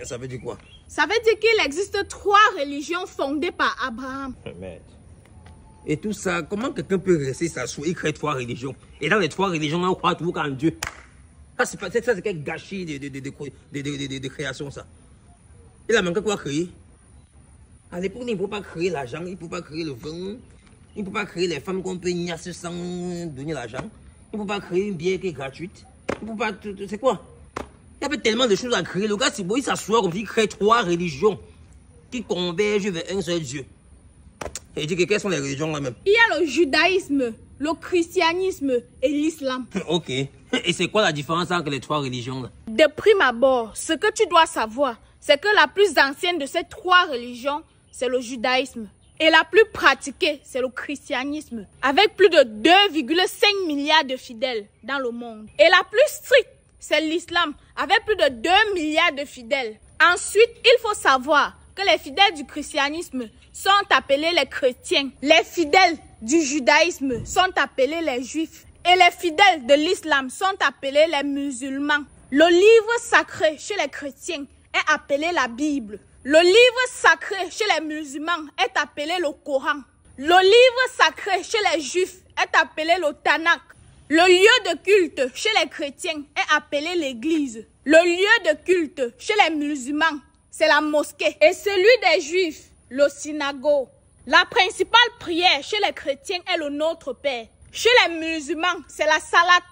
Ça veut dire quoi? Ça veut dire qu'il existe 3 religions fondées par Abraham. Merde. Et tout ça, comment quelqu'un peut rester s'asseoir et créer 3 religions? Et dans les 3 religions, on croit toujours en Dieu. Ça, c'est quel gâchis de création, ça. Il a manqué quoi créer? À l'époque, il ne faut pas créer l'argent, il ne faut pas créer le vin, il ne faut pas créer les femmes qu'on peut niasser sans donner l'argent, il ne faut pas créer une bière qui est gratuite, il ne faut pas... C'est quoi? Il y avait tellement de choses à créer. Le gars, c'est beau, il s'assoit comme s'il crée 3 religions qui convergent vers un seul Dieu. Et il dit que quelles sont les religions là-même? Il y a le judaïsme, le christianisme et l'islam. Ok. Et c'est quoi la différence entre les 3 religions là? De prime abord, ce que tu dois savoir, c'est que la plus ancienne de ces 3 religions, c'est le judaïsme. Et la plus pratiquée, c'est le christianisme, avec plus de 2,5 milliards de fidèles dans le monde. Et la plus stricte, c'est l'islam, avec plus de 2 milliards de fidèles. Ensuite, il faut savoir que les fidèles du christianisme sont appelés les chrétiens. Les fidèles du judaïsme sont appelés les juifs. Et les fidèles de l'islam sont appelés les musulmans. Le livre sacré chez les chrétiens est appelé la Bible. Le livre sacré chez les musulmans est appelé le Coran. Le livre sacré chez les juifs est appelé le Tanakh. Le lieu de culte chez les chrétiens est appelé l'église. Le lieu de culte chez les musulmans, c'est la mosquée. Et celui des juifs, le synagogue. La principale prière chez les chrétiens est le Notre Père. Chez les musulmans, c'est la salat.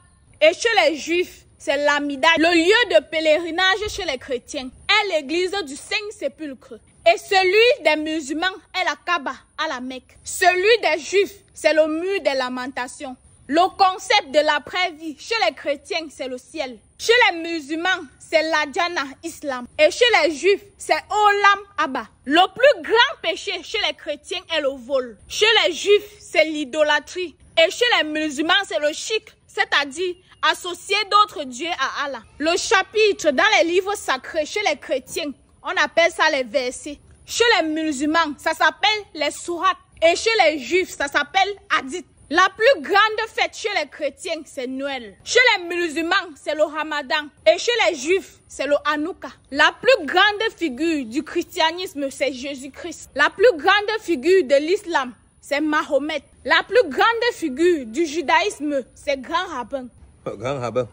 Et chez les juifs, c'est l'amida. Le lieu de pèlerinage chez les chrétiens est l'église du Saint-Sépulcre. Et celui des musulmans est la Kaaba à la Mecque. Celui des juifs, c'est le mur des lamentations. Le concept de l'après-vie chez les chrétiens, c'est le ciel. Chez les musulmans, c'est la Jannah Islam. Et chez les juifs, c'est Olam Abba. Le plus grand péché chez les chrétiens est le vol. Chez les juifs, c'est l'idolâtrie. Et chez les musulmans, c'est le shirk, c'est-à-dire associer d'autres dieux à Allah. Le chapitre dans les livres sacrés chez les chrétiens, on appelle ça les versets. Chez les musulmans, ça s'appelle les sourates. Et chez les juifs, ça s'appelle hadith. La plus grande fête chez les chrétiens, c'est Noël. Chez les musulmans, c'est le Ramadan. Et chez les juifs, c'est le Hanouka. La plus grande figure du christianisme, c'est Jésus-Christ. La plus grande figure de l'islam, c'est Mahomet. La plus grande figure du judaïsme, c'est Grand Rabbin. Grand Rabbin.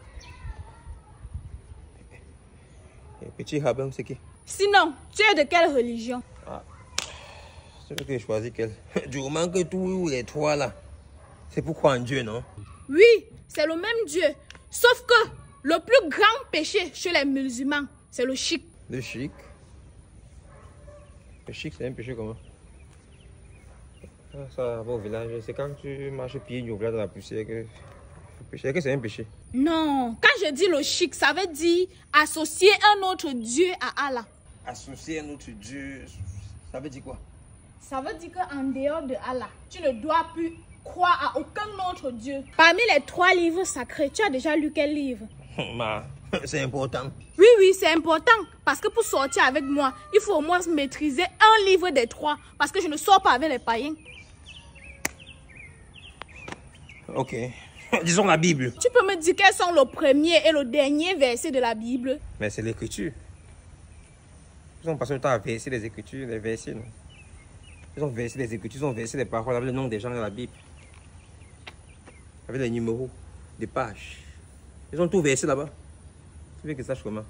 Et petit Rabbin, c'est qui? Sinon, tu es de quelle religion? C'est que j'ai choisi quel. Du moment que tous les 3 là, c'est pour croire en Dieu, non? Oui, c'est le même Dieu. Sauf que le plus grand péché chez les musulmans, c'est le shirk. Le shirk? Le shirk, c'est un péché comment? Ça va au village. C'est quand tu marches pieds nus au village de la poussière que c'est un péché. Non, quand je dis le shirk, ça veut dire associer un autre Dieu à Allah. Associer un autre Dieu, ça veut dire quoi? Ça veut dire qu'en dehors de Allah, tu ne dois plus croire à aucun autre Dieu. Parmi les 3 livres sacrés, tu as déjà lu quel livre? C'est important. Oui, c'est important. Parce que pour sortir avec moi, il faut au moins maîtriser un livre des 3. Parce que je ne sors pas avec les païens. Ok. Disons la Bible. Tu peux me dire quels sont le premier et le dernier verset de la Bible? Mais c'est l'écriture. Ils ont passé le temps à verser les écritures, les versets, non? Ils ont versé les écritures, ils ont versé les paroles avec le nom des gens de la Bible. Avec les numéros, des pages. Ils ont tout versé là-bas. Tu veux que je sache comment?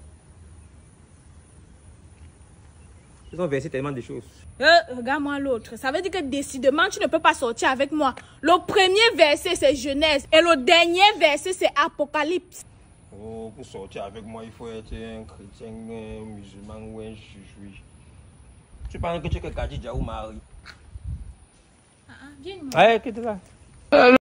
Ils ont versé tellement de choses. Regarde-moi l'autre. Ça veut dire que décidément, tu ne peux pas sortir avec moi. Le premier verset, c'est Genèse. Et le dernier verset, c'est Apocalypse. Oh, pour sortir avec moi, il faut être un chrétien, un musulman ou un juif. Tu penses que tu es Kadidja ou Marie? Viens. Ouais, quitte là.